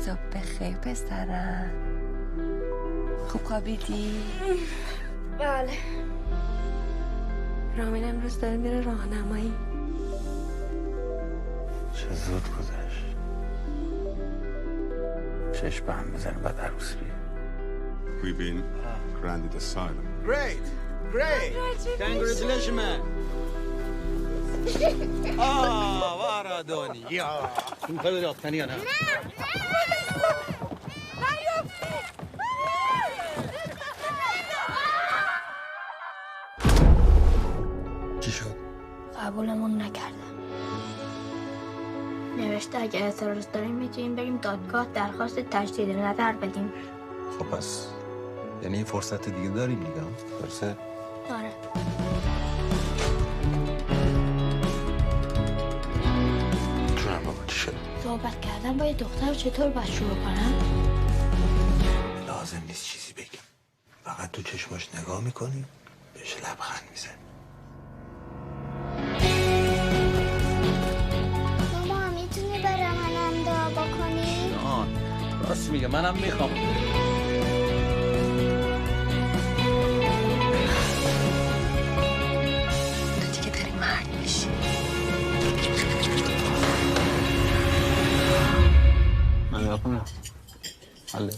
صبح بخیر پسرم. خوب خوابیدی؟ بله. رامین امروز داره میره راهنمایی. چه زود گذشت. چشم هم بزنه بعد عروس بیه. We've been granted asylum. Great! Congratulations, man! وارادونی یا این کارو داختنی یا نه؟ چی شد؟ قبولمون نکردم. نوشته اگه اعتراض داریم میتونیم بریم دادگاه درخواست تجدید نظر بدیم. خب پس یعنی این فرصت دیگه داریم دیگه؟ درسته؟ آره. جونم بابا چی شد؟ صحبت کردن با یه دختر چطور باید شروع کنم؟ لازم نیست چیزی بگم. فقط تو چشماش نگاه میکنی بهش لبخند میزنی. ماما میتونی برای منم دعا بکنی؟ راست میگه منم میخوام. تو دیگه داری مرد میشی. من نکنم. حاله